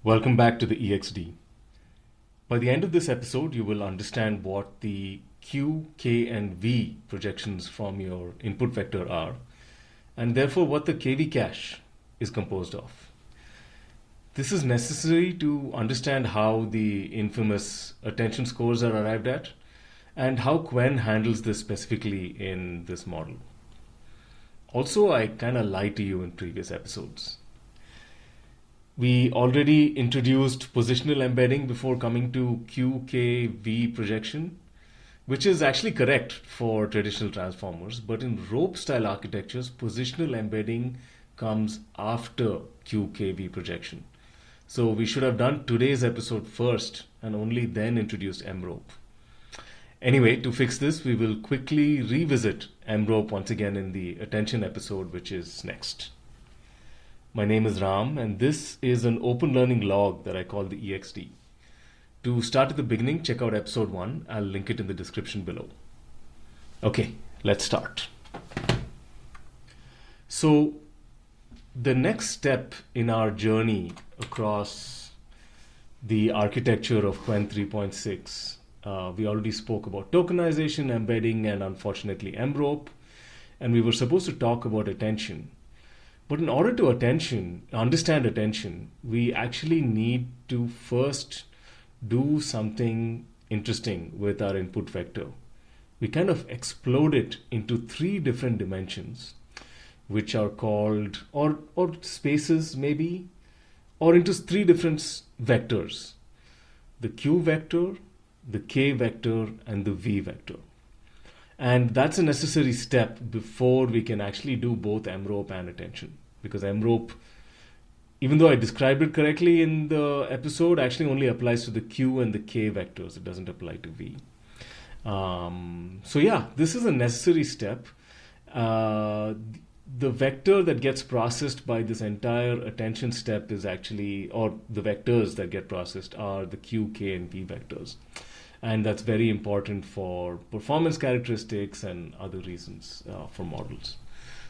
Welcome back to the EXD. By the end of this episode, you will understand what the Q, K, and V projections from your input vector are, and therefore what the KV cache is composed of. This is necessary to understand how the infamous attention scores are arrived at, and how Qwen handles this specifically in this model. Also, I kind of lied to you in previous episodes. We already introduced positional embedding before coming to QKV projection, which is actually correct for traditional transformers, but in rope style architectures, positional embedding comes after QKV projection. So we should have done today's episode first and only then introduced mRoPE. Anyway, to fix this, we will quickly revisit mRoPE once again in the attention episode, which is next. My name is Ram, and this is an open learning log that I call the EXD. To start at the beginning, check out episode 1. I'll link it in the description below. Okay, let's start. So, the next step in our journey across the architecture of Qwen 3.6, we already spoke about tokenization, embedding, and unfortunately mRoPE, and we were supposed to talk about attention. But in order to understand attention, we actually need to first do something interesting with our input vector. We kind of explode it into 3 different dimensions, which are called, or spaces maybe, or into 3 different vectors. The Q vector, the K vector, and the V vector. And that's a necessary step before we can actually do both mRoPE and attention. Because mRoPE, even though I described it correctly in the episode, actually only applies to the Q and the K vectors. It doesn't apply to V. So yeah, this is a necessary step. The vector that gets processed by this entire attention step is actually, or the vectors that get processed are the Q, K, and V vectors. And that's very important for performance characteristics and other reasons for models.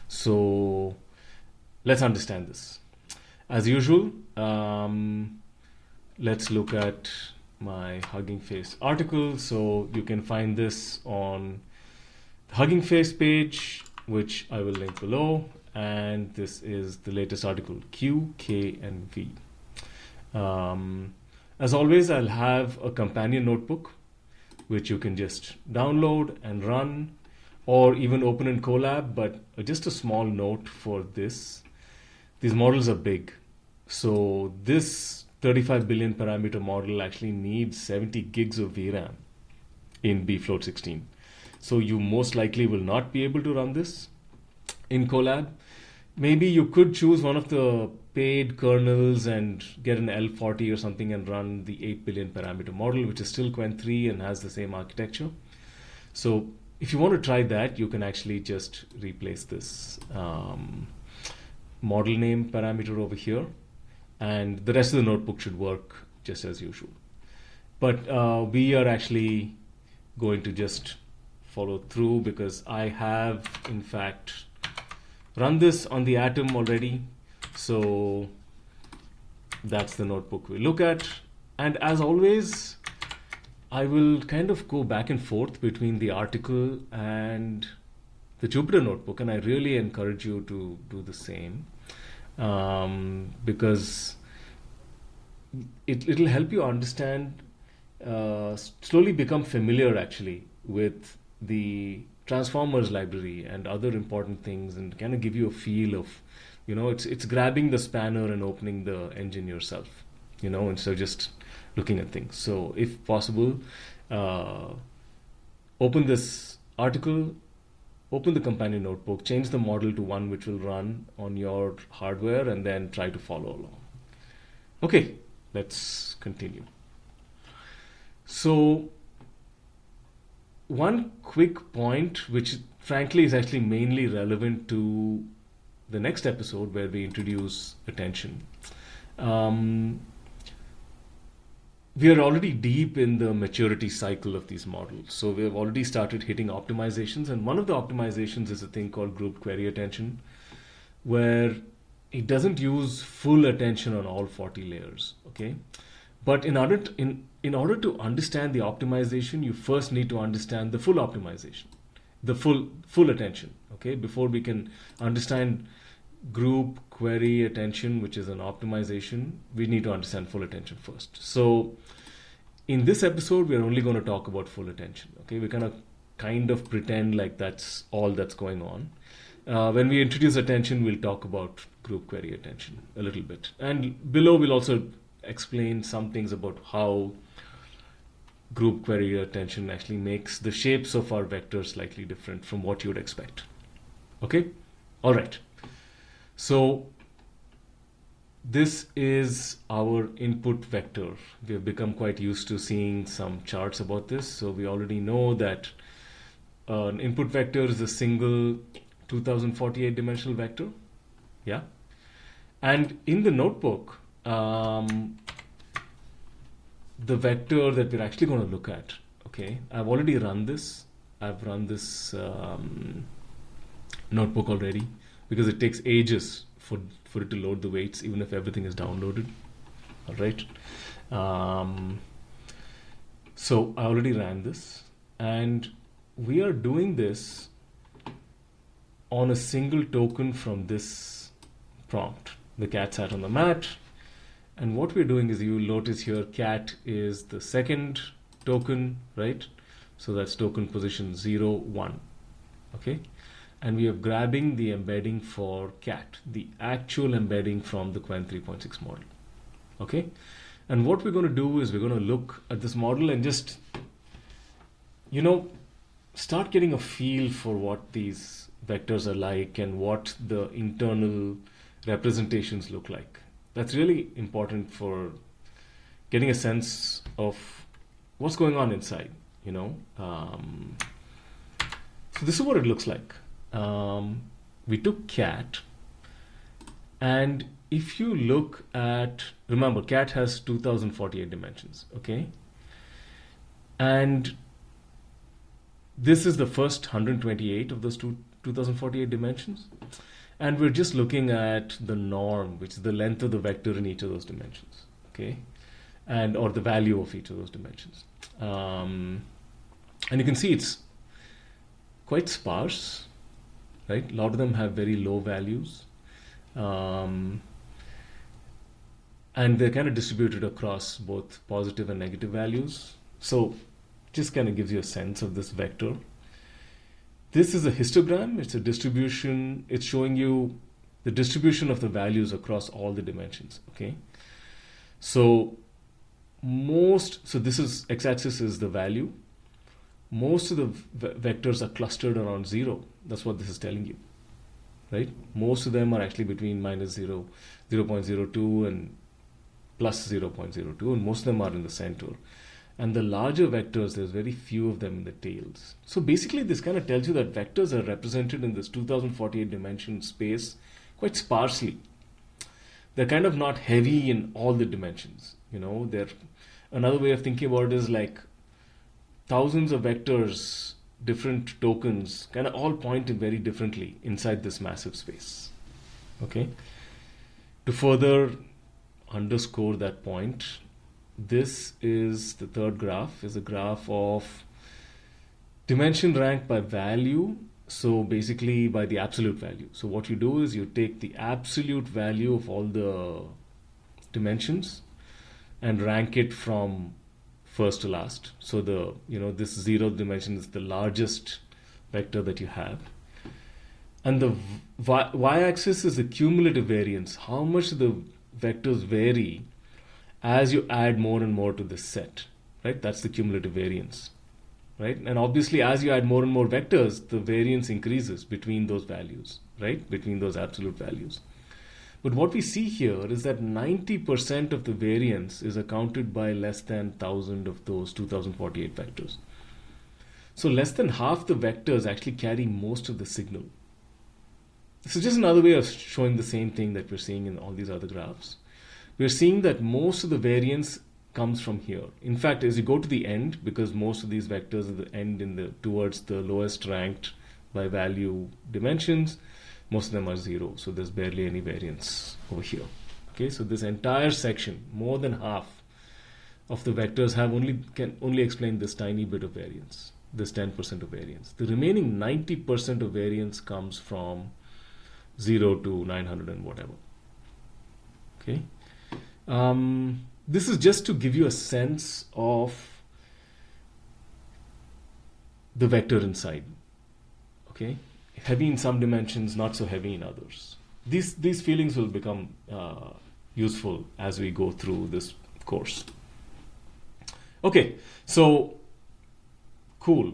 So let's understand this. As usual, let's look at my Hugging Face article. So you can find this on the Hugging Face page, which I will link below. And this is the latest article, Q, K, and V. As always, I'll have a companion notebook, which you can just download and run, or even open in Colab. But just a small note for this. These models are big. So this 35 billion parameter model actually needs 70 gigs of VRAM in bfloat 16. So you most likely will not be able to run this in Colab. Maybe you could choose one of the paid kernels and get an L40 or something and run the 8 billion parameter model, which is still Qwen 3 and has the same architecture. So if you want to try that, you can actually just replace this model name parameter over here, and the rest of the notebook should work just as usual. But we are actually going to just follow through because I have in fact run this on the Atom already. So that's the notebook we look at. And as always, I will kind of go back and forth between the article and the Jupyter notebook, and I really encourage you to do the same because it'll help you understand, slowly become familiar actually with the transformers library and other important things, and kind of give you a feel of, it's grabbing the spanner and opening the engine yourself, instead of just looking at things. So if possible, open this article, open the companion notebook, change the model to one which will run on your hardware, and then try to follow along. Okay, let's continue. So one quick point, which frankly is actually mainly relevant to the next episode where we introduce attention. We are already deep in the maturity cycle of these models. So we have already started hitting optimizations, and one of the optimizations is a thing called group query attention, where it doesn't use full attention on all 40 layers, okay? But in order to understand the optimization, you first need to understand the full optimization, the full attention, okay? Before we can understand group query attention, which is an optimization, we need to understand full attention first. So in this episode, we're only going to talk about full attention, okay? We're going to kind of pretend like that's all that's going on. When we introduce attention, we'll talk about group query attention a little bit. And below, we'll also explain some things about how group query attention actually makes the shapes of our vectors slightly different from what you would expect. Okay? All right. So this is our input vector. We have become quite used to seeing some charts about this. So we already know that an input vector is a single 2048 dimensional vector. Yeah. And in the notebook, the vector that we're actually going to look at, okay, I've already run this. I've run this notebook already because it takes ages for it to load the weights, even if everything is downloaded. All right. So I already ran this, and we are doing this on a single token from this prompt. The cat sat on the mat. And what we're doing is, you will notice here, cat is the second token, right? So that's token position 0, 1, okay? And we are grabbing the embedding for cat, the actual embedding from the Qwen 3.6 model, okay? And what we're going to do is we're going to look at this model and just, start getting a feel for what these vectors are like and what the internal representations look like. That's really important for getting a sense of what's going on inside, So this is what it looks like. We took cat, and if you look at, remember, cat has 2048 dimensions, okay? And this is the first 128 of those 2048 dimensions. And we're just looking at the norm, which is the length of the vector in each of those dimensions, okay? Or the value of each of those dimensions. And you can see it's quite sparse, right? A lot of them have very low values. And they're kind of distributed across both positive and negative values. So just kind of gives you a sense of this vector. This is a histogram. It's a distribution. It's showing you the distribution of the values across all the dimensions, okay? So this is, x-axis is the value. Most of the vectors are clustered around 0. That's what this is telling you, right? Most of them are actually between -0, 0.02 and plus 0.02, and most of them are in the center. And the larger vectors, there's very few of them in the tails. So basically, this kind of tells you that vectors are represented in this 2048 dimension space quite sparsely. They're kind of not heavy in all the dimensions. Another way of thinking about it is like thousands of vectors, different tokens, kind of all point in very differently inside this massive space. Okay? To further underscore that point, this is the third graph, is a graph of dimension rank by value. So basically by the absolute value. So what you do is you take the absolute value of all the dimensions and rank it from first to last. So this 0th dimension is the largest vector that you have. And the y-axis is the cumulative variance. How much the vectors vary as you add more and more to this set, right? That's the cumulative variance, right? And obviously, as you add more and more vectors, the variance increases between those values, right? Between those absolute values. But what we see here is that 90% of the variance is accounted by less than 1,000 of those 2048 vectors. So less than half the vectors actually carry most of the signal. This is just another way of showing the same thing that we're seeing in all these other graphs. We're seeing that most of the variance comes from here. In fact, as you go to the end, because most of these vectors at the end towards the lowest ranked by value dimensions, most of them are 0, so there's barely any variance over here. Okay, so this entire section, more than half of the vectors can only explain this tiny bit of variance, this 10% of variance. The remaining 90% of variance comes from 0 to 900 and whatever. Okay, this is just to give you a sense of the vector inside. Okay, heavy in some dimensions, not so heavy in others. These feelings will become useful as we go through this course. Okay, so cool.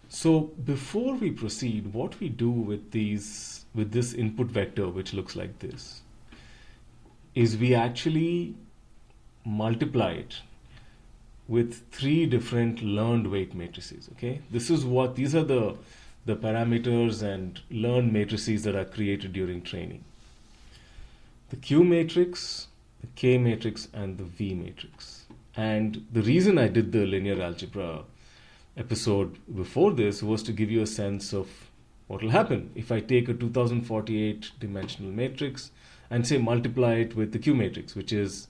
So before we proceed, what we do with this input vector, which looks like this, is we actually multiply it with 3 different learned weight matrices. Okay, these are the parameters and learned matrices that are created during training. The Q matrix, the K matrix, and the V matrix. And the reason I did the linear algebra episode before this was to give you a sense of what will happen if I take a 2048 dimensional matrix and say multiply it with the Q matrix, which is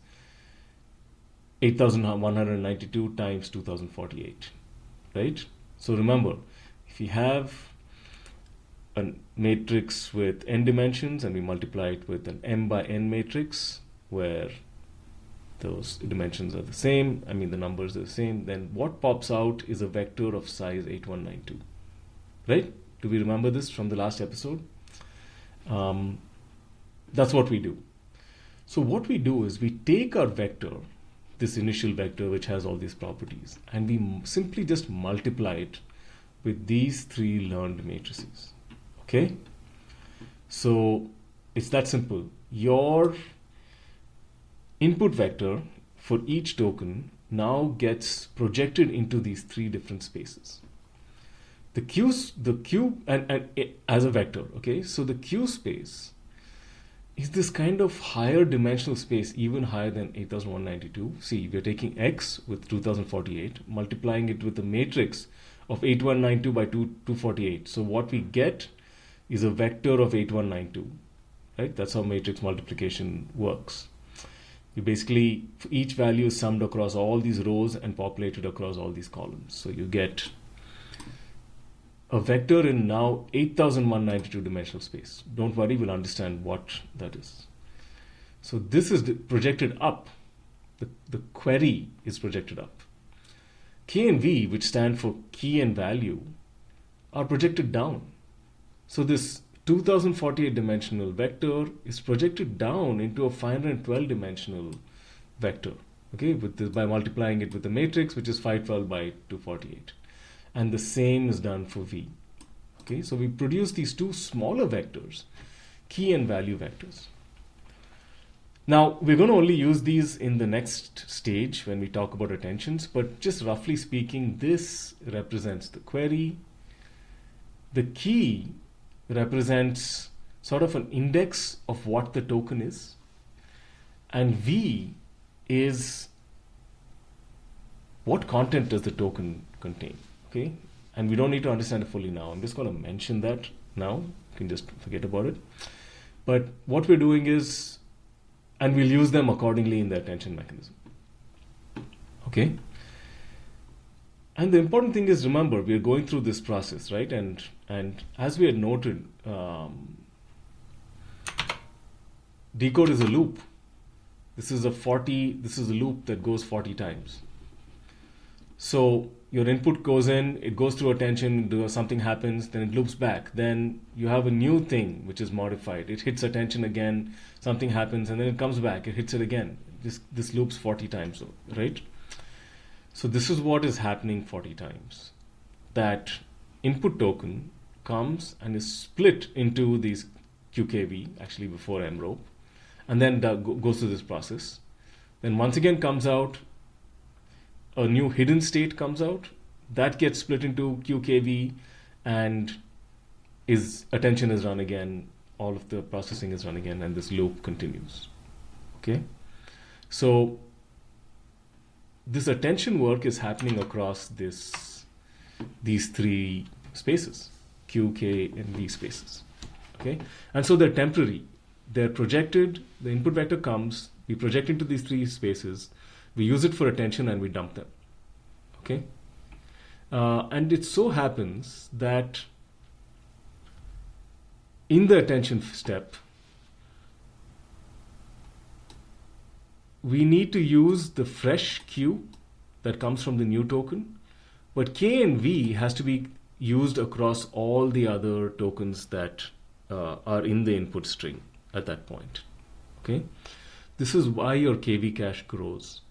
8192 times 2048, right? So remember, if you have a matrix with n dimensions and we multiply it with an m by n matrix where those dimensions are the same, the numbers are the same, then what pops out is a vector of size 8192, right? Do we remember this from the last episode? That's what we do. So what we do is we take our vector, this initial vector which has all these properties, and we simply just multiply it with these 3 learned matrices. Okay? So it's that simple. Your input vector for each token now gets projected into these 3 different spaces. The Q and as a vector, okay? So the Q space is this kind of higher dimensional space, even higher than 8192. See, we're taking X with 2048, multiplying it with a matrix of 8192 by 248. So what we get is a vector of 8192, right? That's how matrix multiplication works. You basically, each value is summed across all these rows and populated across all these columns. So you get a vector in now 8192 dimensional space. Don't worry, we'll understand what that is. So this is projected up. The query is projected up. K and V, which stand for key and value, are projected down. So this 2048 dimensional vector is projected down into a 512 dimensional vector, okay, by multiplying it with the matrix, which is 512 by 248. And the same is done for V. Okay, so we produce these 2 smaller vectors, key and value vectors. Now, we're going to only use these in the next stage when we talk about attentions, but just roughly speaking, this represents the query. The key represents sort of an index of what the token is, and V is what content does the token contain. Okay, and we don't need to understand it fully now. I'm just going to mention that now. You can just forget about it. But what we're doing is, and we'll use them accordingly in the attention mechanism. Okay. And the important thing is, remember, we're going through this process, right? And as we had noted, decode is a loop. This is a loop that goes 40 times. So your input goes in, it goes through attention, something happens, then it loops back. Then you have a new thing which is modified. It hits attention again, something happens, and then it comes back, it hits it again. This loops 40 times, right? So this is what is happening 40 times. That input token comes and is split into these QKV, actually before mRoPE, and then goes through this process. Then once again comes out, a new hidden state comes out, that gets split into QKV, and attention is run again, all of the processing is run again, and this loop continues. Okay? So this attention work is happening across these 3 spaces, Q, K, and V spaces. Okay, and so they're temporary. They're projected. The input vector comes. We project into these three spaces. We use it for attention and we dump them. Okay, and it so happens that in the attention step, we need to use the fresh Q that comes from the new token, but K and V has to be used across all the other tokens that are in the input string at that point. Okay, this is why your KV cache grows.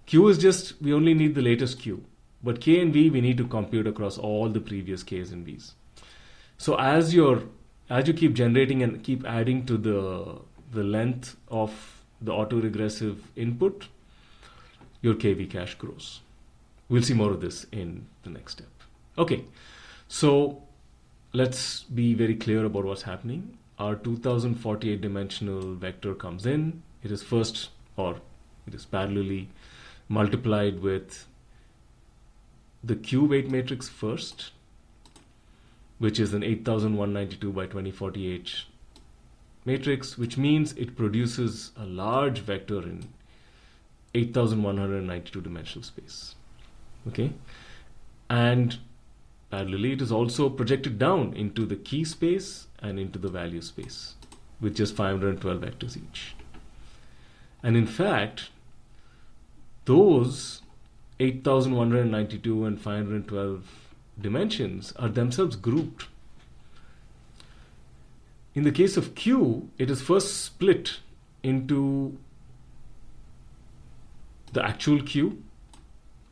Q is just, we only need the latest Q, but K and V we need to compute across all the previous Ks and Vs. So as you keep generating and keep adding to the length of the autoregressive input, your KV cache grows. We'll see more of this in the next step. Okay, so let's be very clear about what's happening. Our 2048 dimensional vector comes in. It is first, or it is parallelly multiplied with the Q weight matrix first, which is an 8192 by 2048 matrix, which means it produces a large vector in 8192 dimensional space. Okay, and parallelly it is also projected down into the key space and into the value space with just 512 vectors each. And in fact, those 8192 and 512 dimensions are themselves grouped. In the case of Q, it is first split into the actual Q.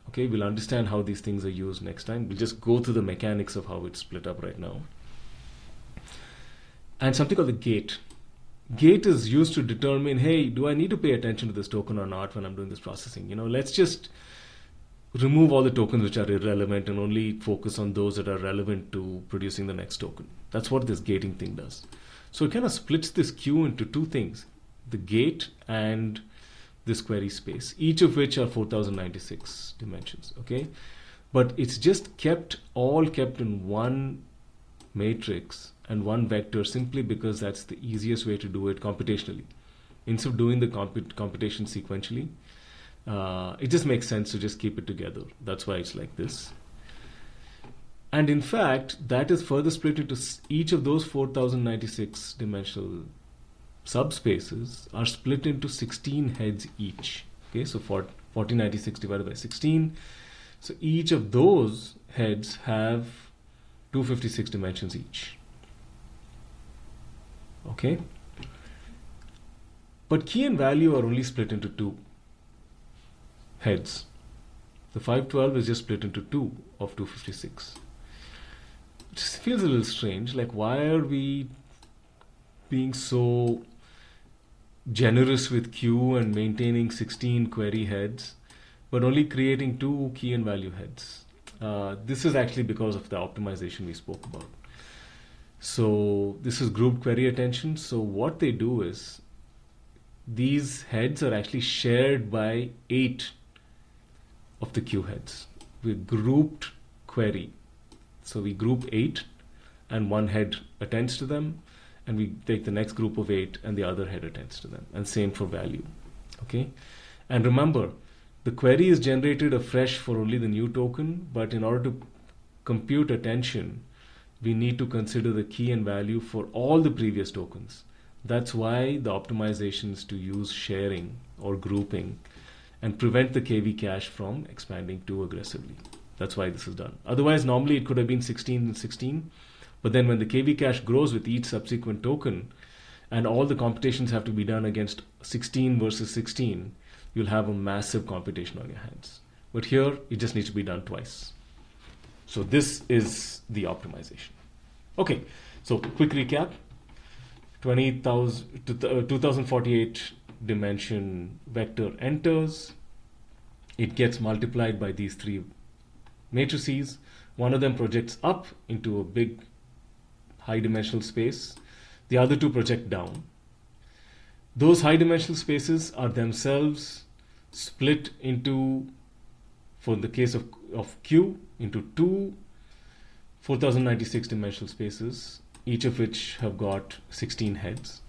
Okay, we'll understand how these things are used next time. We'll just go through the mechanics of how it's split up right now. And something called the gate. Gate is used to determine, hey, do I need to pay attention to this token or not when I'm doing this processing? Let's just remove all the tokens which are irrelevant and only focus on those that are relevant to producing the next token. That's what this gating thing does. So it kind of splits this queue into two things, the gate and this query space, each of which are 4096 dimensions. Okay, but it's just all kept in one matrix and one vector simply because that's the easiest way to do it computationally. Instead of doing the computation sequentially, it just makes sense to just keep it together. That's why it's like this. And in fact, that is further split into each of those 4096 dimensional subspaces are split into 16 heads each. Okay, so 4096 divided by 16. So each of those heads have 256 dimensions each. Okay, but key and value are only split into two heads. The 512 is just split into two of 256. It just feels a little strange. Like, why are we being so generous with Q and maintaining 16 query heads, but only creating two key and value heads? This is actually because of the optimization we spoke about. So this is grouped query attention. So what they do is these heads are actually shared by 8 of the Q heads. We grouped query. So we group 8 and one head attends to them, and we take the next group of 8 and the other head attends to them, and same for value. Okay, and remember, the query is generated afresh for only the new token, but in order to compute attention, we need to consider the key and value for all the previous tokens. That's why the optimization is to use sharing or grouping and prevent the KV cache from expanding too aggressively. That's why this is done. Otherwise, normally it could have been 16 and 16, but then when the KV cache grows with each subsequent token and all the computations have to be done against 16 versus 16, you'll have a massive computation on your hands. But here, it just needs to be done twice. So this is the optimization. Okay, so quick recap. 2048 dimension vector enters. It gets multiplied by these three matrices. One of them projects up into a big high dimensional space. The other two project down. Those high dimensional spaces are themselves split into, for the case of Q, into two 4096 dimensional spaces, each of which have got 16 heads.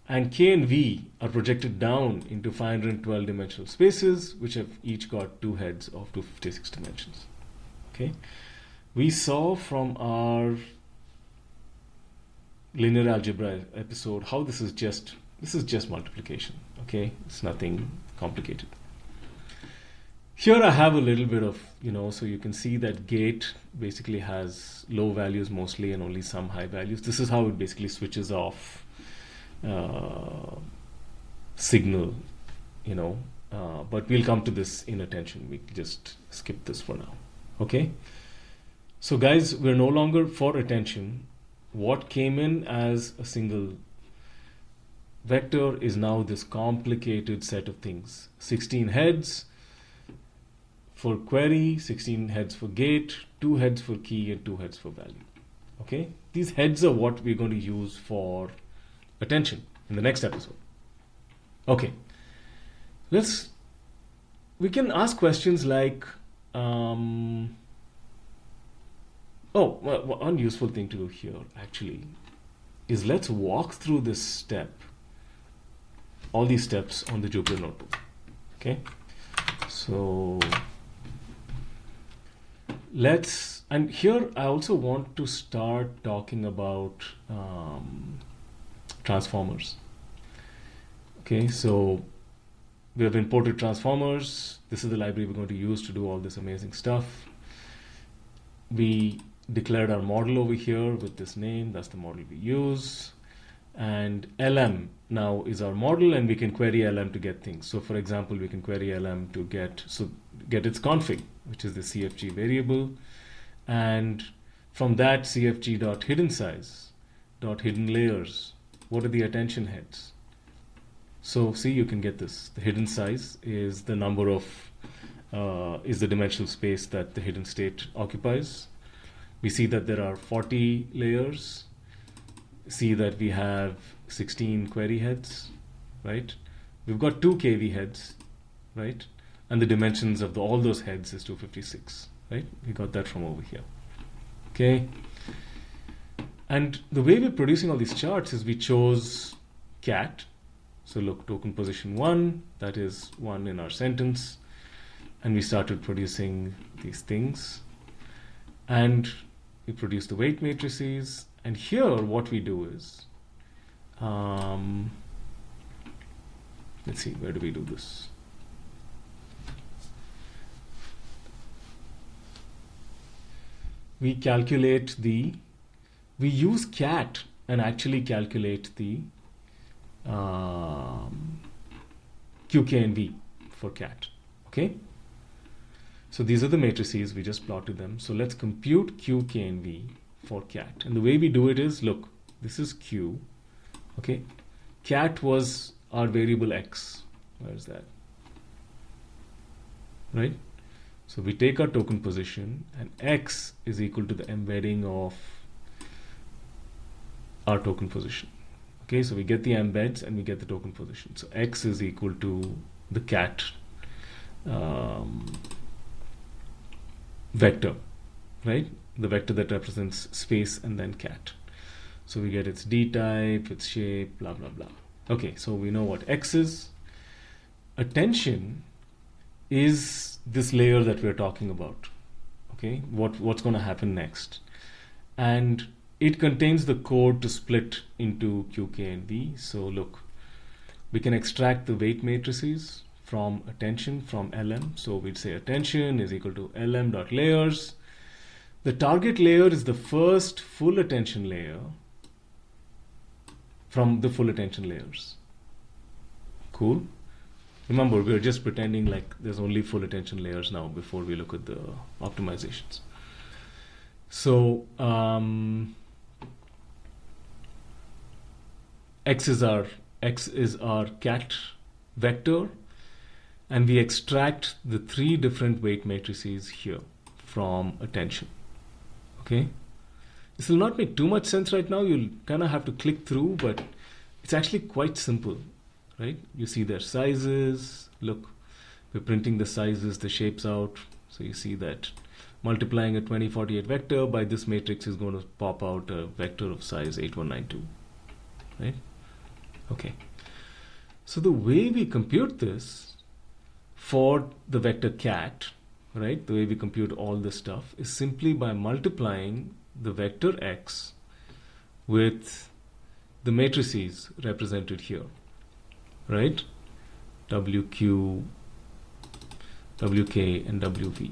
And K and V are projected down into 512 dimensional spaces, which have each got 2 heads of 256 dimensions. Okay, we saw from our linear algebra episode how this is just multiplication. Okay, it's nothing complicated. Here I have a little bit of, so you can see that gate basically has low values mostly and only some high values. This is how it basically switches off signal, but we'll come to this in attention. We just skip this for now. Okay, so guys, we're no longer for attention. What came in as a single vector is now this complicated set of things. 16 heads for query, 16 heads for gate, 2 heads for key, and 2 heads for value. Okay, these heads are what we're going to use for attention in the next episode. Okay, we can ask questions like, one useful thing to do here actually is let's walk through this step, all these steps on the Jupyter notebook. Okay, so and here I also want to start talking about transformers. Okay, so we have imported transformers. This is the library we're going to use to do all this amazing stuff. We declared our model over here with this name. That's the model we use. And LM now is our model, and we can query LM to get things. So for example, we can query LM to get its config, which is the CFG variable. And from that, CFG.hidden layers. What are the attention heads? So see, you can get this. The hidden size is the number of, is the dimensional space that the hidden state occupies. We see that there are 40 layers. See that we have 16 query heads, right? We've got 2 KV heads, right? And the dimensions of all those heads is 256, right? We got that from over here. Okay. And the way we're producing all these charts is we chose cat. So look, token position 1, that is 1 in our sentence. And we started producing these things. And we produce the weight matrices. And here what we do is, let's see, where do we do this? We use cat and actually calculate the Q, K, and V for cat. Okay? So these are the matrices, we just plotted them. So let's compute Q, K, and V for cat. And the way we do it is, look, this is Q. Okay? Cat was our variable X. Where is that? Right? So we take our token position, and X is equal to the embedding of our token position. Okay, so we get the embeds and we get the token position. So X is equal to the cat vector, right? The vector that represents space and then cat. So we get its D type, its shape, blah, blah, blah. Okay, so we know what X is. Attention is this layer that we're talking about. Okay, what's going to happen next? And it contains the code to split into Q, K, and V. So look, we can extract the weight matrices from attention from LM. So we'd say attention is equal to LM.layers. The target layer is the first full attention layer from the full attention layers. Cool. Remember, we're just pretending like there's only full attention layers now before we look at the optimizations. So X is our cat vector, and we extract the 3 different weight matrices here from attention. Okay, this will not make too much sense right now. You'll kind of have to click through, but it's actually quite simple, right? You see their sizes. Look, we're printing the sizes, the shapes out. So you see that multiplying a 2048 vector by this matrix is going to pop out a vector of size 8192, right? Okay. So the way we compute this for the vector cat, right, the way we compute all this stuff is simply by multiplying the vector x with the matrices represented here, right? WQ, WK, and WV.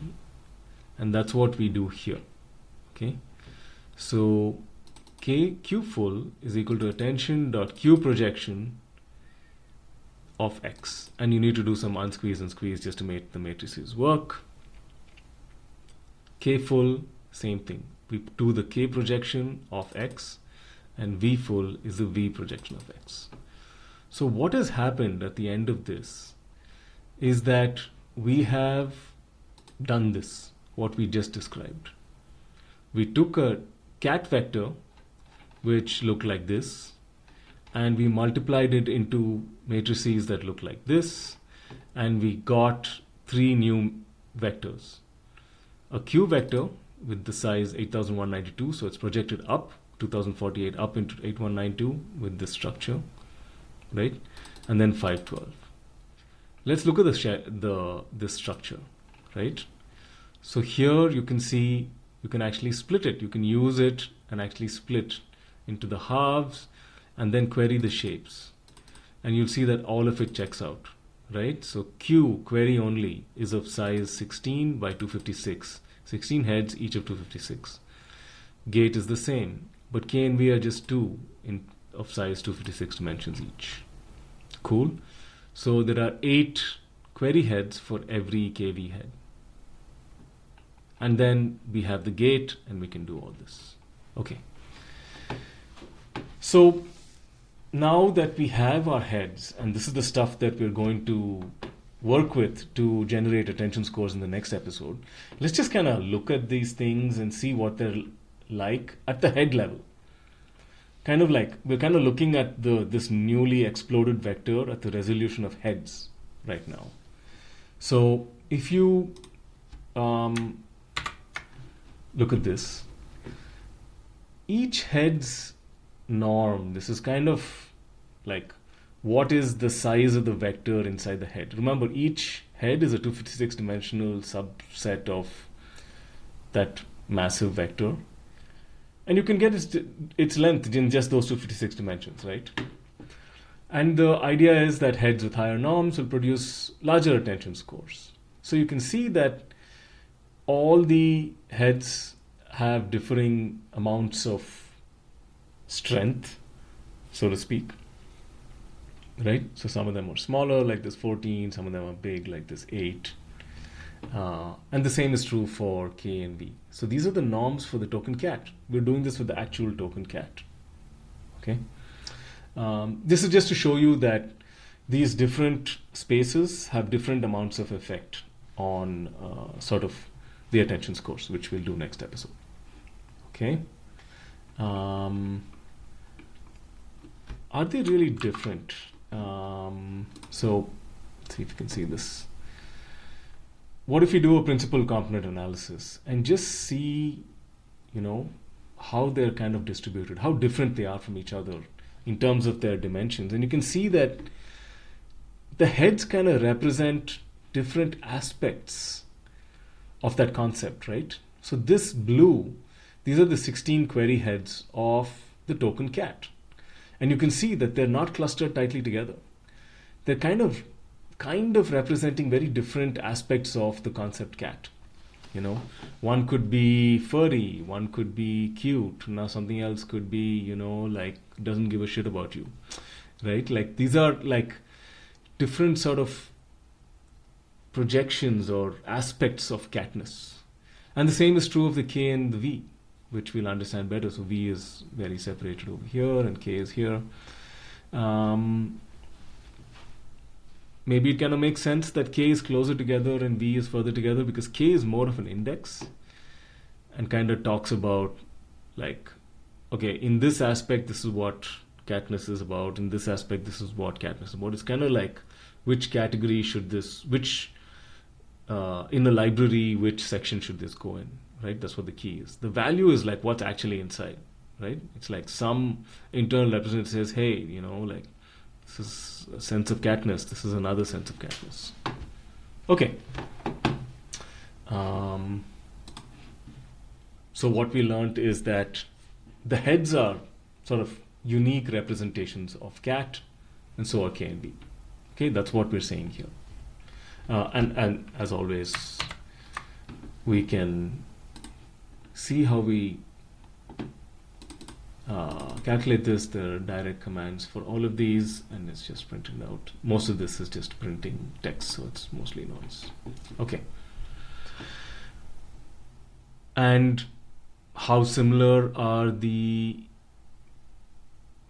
And that's what we do here, okay? So Q full is equal to attention dot Q projection of X. And you need to do some unsqueeze and squeeze just to make the matrices work. K full, same thing. We do the K projection of X, and V full is the V projection of X. So what has happened at the end of this is that we have done this, what we just described. We took a cat vector which looked like this, and we multiplied it into matrices that look like this, and we got 3 new vectors. A Q vector with the size 8192, so it's projected up 2048 up into 8192 with this structure, right? And then 512. Let's look at this structure, right? So here you can see you can actually split it. You can use it and actually split into the halves and then query the shapes. And you'll see that all of it checks out, right? So Q query only is of size 16 by 256. 16 heads, each of 256. Gate is the same, but K and V are just 2 of size 256 dimensions each. Cool. So there are 8 query heads for every KV head. And then we have the gate, and we can do all this. Okay. So now that we have our heads, and this is the stuff that we're going to work with to generate attention scores in the next episode, let's just kind of look at these things and see what they're like at the head level. Kind of like we're kind of looking at this newly exploded vector at the resolution of heads right now. So if you look at this, each head's norm, this is kind of like what is the size of the vector inside the head. Remember, each head is a 256 dimensional subset of that massive vector. And you can get its length in just those 256 dimensions, right? And the idea is that heads with higher norms will produce larger attention scores. So you can see that all the heads have differing amounts of strength, so to speak, right? So some of them are smaller, like this 14, some of them are big, like this 8. And the same is true for K and V. So these are the norms for the token cat. We're doing this with the actual token cat. Okay. This is just to show you that these different spaces have different amounts of effect on sort of the attention scores, which we'll do next episode. Okay. Are they really different? So let's see if you can see this. What if you do a principal component analysis and just see, how they're kind of distributed, how different they are from each other in terms of their dimensions. And you can see that the heads kind of represent different aspects of that concept, right? So this blue, these are the 16 query heads of the token cat. And you can see that they're not clustered tightly together. They're kind of representing very different aspects of the concept cat. One could be furry, one could be cute, now something else could be, like doesn't give a shit about you, right? Like these are like different sort of projections or aspects of catness. And the same is true of the K and the V, which we'll understand better. So V is very separated over here and K is here. Maybe it kind of makes sense that K is closer together and V is further together because K is more of an index and kind of talks about like, okay, in this aspect, this is what catness is about. In this aspect, this is what catness is about. It's kind of like which category should this, which in a library, which section should this go in, right? That's what the key is. The value is like what's actually inside, right? It's like some internal representative says, hey, like this is a sense of catness, this is another sense of catness. Okay. So what we learned is that the heads are sort of unique representations of cat, and so are K and B. Okay, that's what we're saying here. And as always, we can see how we calculate this. There are direct commands for all of these, and it's just printed out. Most of this is just printing text, so it's mostly noise. Okay. And how similar are the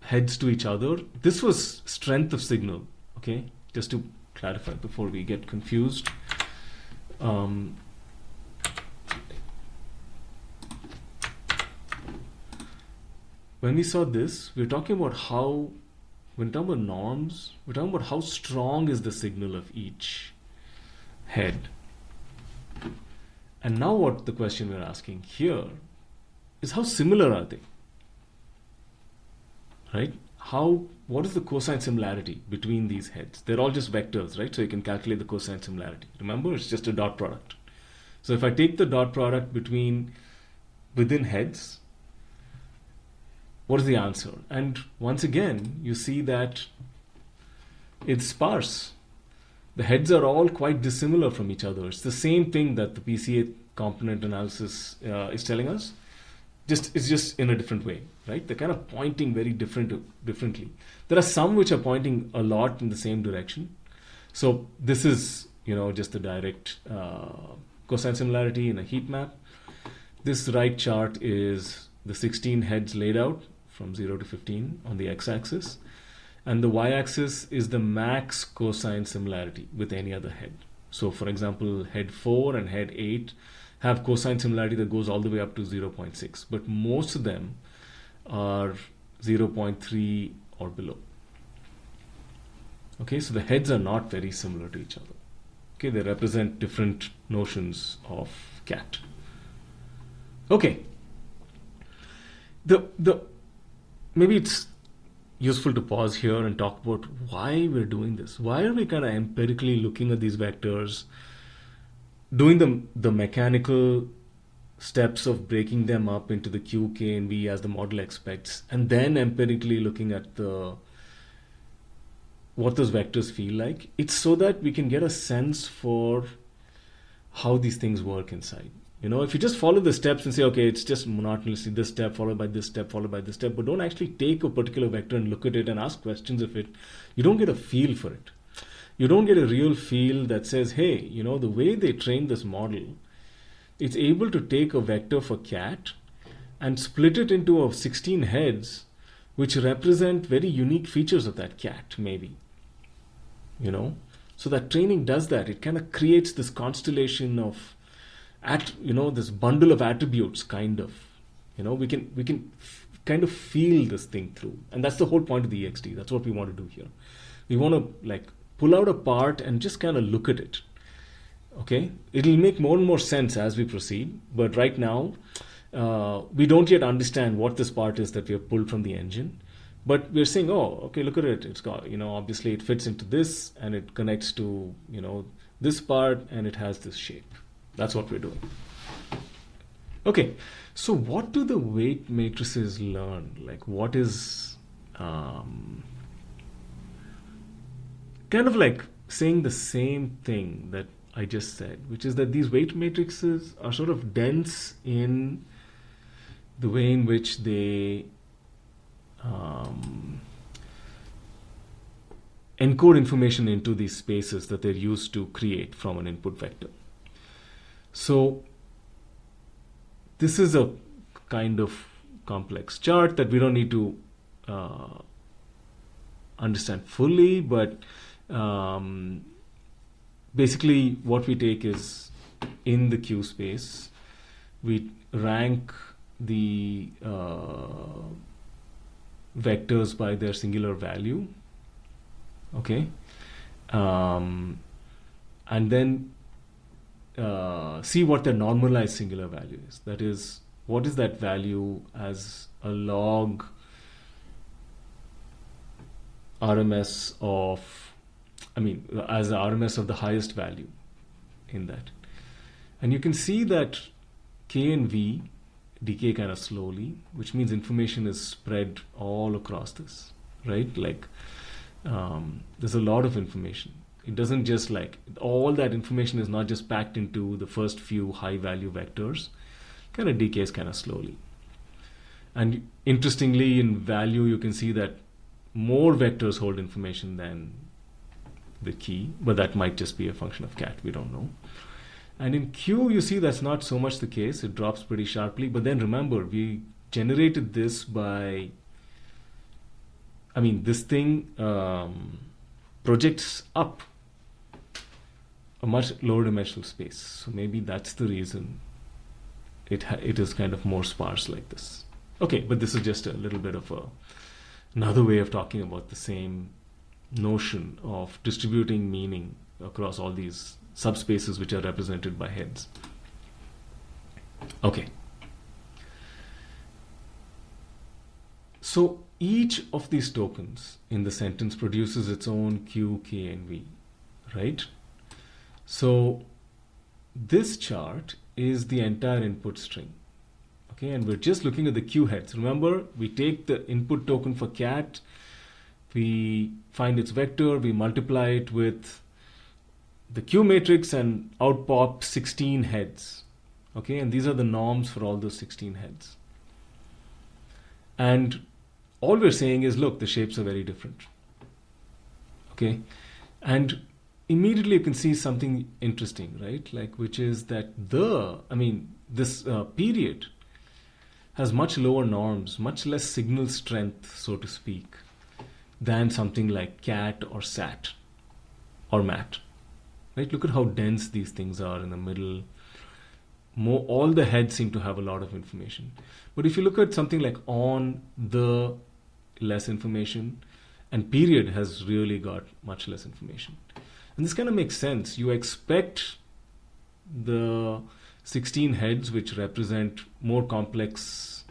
heads to each other? This was strength of signal, okay? Just to clarify before we get confused. When we saw this, we're talking about how, when talking about norms, we're talking about how strong is the signal of each head. And now what the question we're asking here is how similar are they? Right? What is the cosine similarity between these heads? They're all just vectors, right? So you can calculate the cosine similarity. Remember, it's just a dot product. So if I take the dot product within heads, what is the answer? And once again, you see that it's sparse. The heads are all quite dissimilar from each other. It's the same thing that the PCA component analysis is telling us. It's just in a different way, right? They're kind of pointing very differently. There are some which are pointing a lot in the same direction. So this is, just the direct cosine similarity in a heat map. This right chart is the 16 heads laid out from 0 to 15 on the x-axis. And the y-axis is the max cosine similarity with any other head. So for example, head 4 and head 8 have cosine similarity that goes all the way up to 0.6, but most of them are 0.3 or below. Okay, so the heads are not very similar to each other. Okay, they represent different notions of cat. Okay, maybe it's useful to pause here and talk about why we're doing this. Why are we kind of empirically looking at these vectors, doing the mechanical steps of breaking them up into the Q, K, and V as the model expects, and then empirically looking at what those vectors feel like? It's so that we can get a sense for how these things work inside. If you just follow the steps and say, okay, it's just monotonously this step followed by this step followed by this step, but don't actually take a particular vector and look at it and ask questions of it, you don't get a feel for it. You don't get a real feel that says, hey, the way they trained this model, it's able to take a vector for cat and split it into 16 heads, which represent very unique features of that cat, maybe. So that training does that. It kind of creates this constellation of, this bundle of attributes, kind of. We can kind of feel this thing through. And that's the whole point of the EXD. That's what we want to do here. We want to pull out a part and just kind of look at it. Okay, it'll make more and more sense as we proceed, but right now we don't yet understand what this part is that we have pulled from the engine, but we're saying, oh, okay, look at it, it's got, obviously it fits into this and it connects to this part and it has this shape. That's what we're doing. Okay, so what do the weight matrices learn? What is kind of saying the same thing that I just said, which is that these weight matrices are sort of dense in the way in which they encode information into these spaces that they're used to create from an input vector. So this is a kind of complex chart that we don't need to understand fully, but basically what we take is, in the Q space, we rank the vectors by their singular value, okay, and then see what the normalized singular value is. That is, what is that value as a log RMS as the RMS of the highest value in that. And you can see that K and V decay kind of slowly, which means information is spread all across this, right? Like there's a lot of information. It doesn't just all that information is not just packed into the first few high value vectors, kind of decays kind of slowly. And interestingly, in value, you can see that more vectors hold information than the key, but that might just be a function of cat, we don't know. And in Q, you see that's not so much the case. It drops pretty sharply. But then remember, we generated this by, this thing projects up a much lower dimensional space. So maybe that's the reason it is kind of more sparse like this. Okay, but this is just a little bit of another way of talking about the same notion of distributing meaning across all these subspaces which are represented by heads. Okay. So each of these tokens in the sentence produces its own Q, K, and V, right? So this chart is the entire input string. Okay, and we're just looking at the Q heads. Remember, we take the input token for cat, we find its vector, we multiply it with the Q matrix and out pop 16 heads. Okay, and these are the norms for all those 16 heads. And all we're saying is, look, the shapes are very different. Okay, and immediately you can see something interesting, right? Which is that this period has much lower norms, much less signal strength, so to speak, than something like cat or sat or mat. Right? Look at how dense these things are in the middle. All the heads seem to have a lot of information. But if you look at something like on, the, less information, and period has really got much less information. And this kind of makes sense. You expect the 16 heads, which represent more complex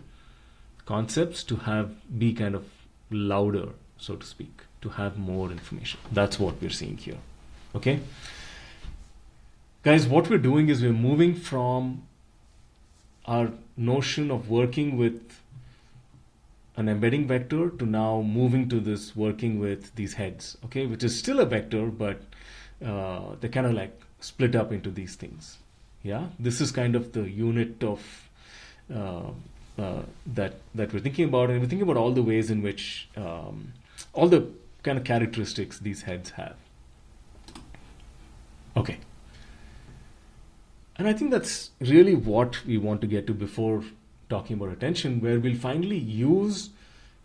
concepts, to be kind of louder, so to speak, to have more information. That's what we're seeing here. Okay? Guys, what we're doing is we're moving from our notion of working with an embedding vector to now moving to this working with these heads, okay, which is still a vector, but they kind of split up into these things. Yeah, this is kind of the unit of that we're thinking about, and we're thinking about all the ways in which all the kind of characteristics these heads have. Okay. And I think that's really what we want to get to before talking about attention, where we'll finally use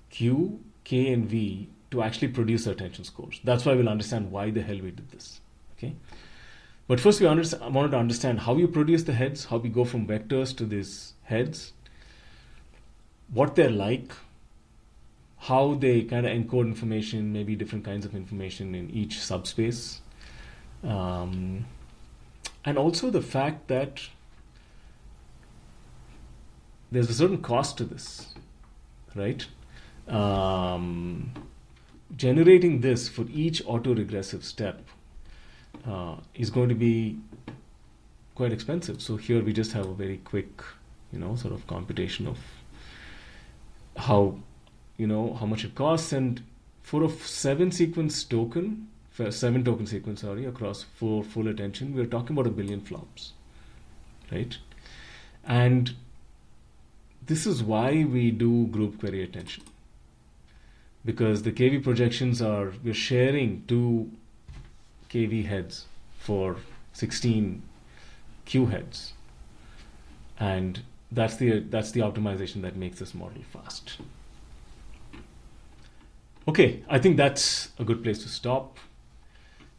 Q, K, and V to actually produce attention scores. That's why we'll understand why the hell we did this. Okay. But first, I wanted to understand how you produce the heads, how we go from vectors to these heads, what they're like, how they kind of encode information, maybe different kinds of information in each subspace. And also the fact that there's a certain cost to this, right? Generating this for each autoregressive step is going to be quite expensive. So here we just have a very quick, sort of computation of how much it costs. And for a 7 token sequence, across 4 full attention, we're talking about 1 billion flops, right? And this is why we do group query attention, because the KV projections we're sharing 2 KV heads for 16 Q heads, and that's the optimization that makes this model fast. Okay, I think that's a good place to stop.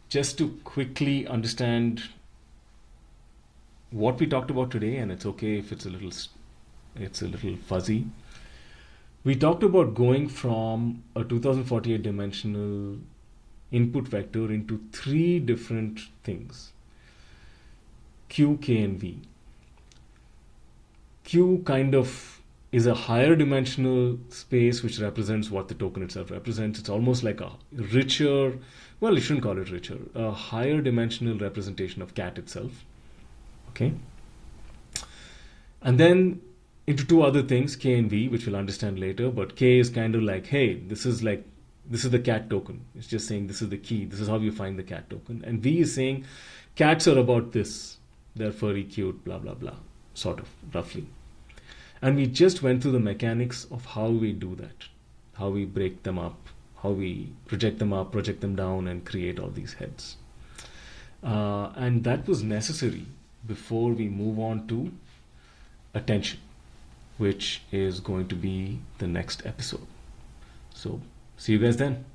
Just to quickly understand what we talked about today, and it's okay if it's a little fuzzy. We talked about going from a 2048 dimensional input vector into 3 different things. Q, K, and V. Q kind of is a higher dimensional space which represents what the token itself represents. It's almost like a richer, well, you shouldn't call it richer, a higher dimensional representation of cat itself. Okay? And then into two other things, K and V, which we'll understand later, but K is kind of like, hey, this is the cat token. It's just saying this is the key. This is how you find the cat token. And V is saying cats are about this. They're furry, cute, blah, blah, blah, sort of, roughly. And we just went through the mechanics of how we do that, how we break them up, how we project them up, project them down, and create all these heads. And that was necessary before we move on to attention, which is going to be the next episode. So, see you guys then.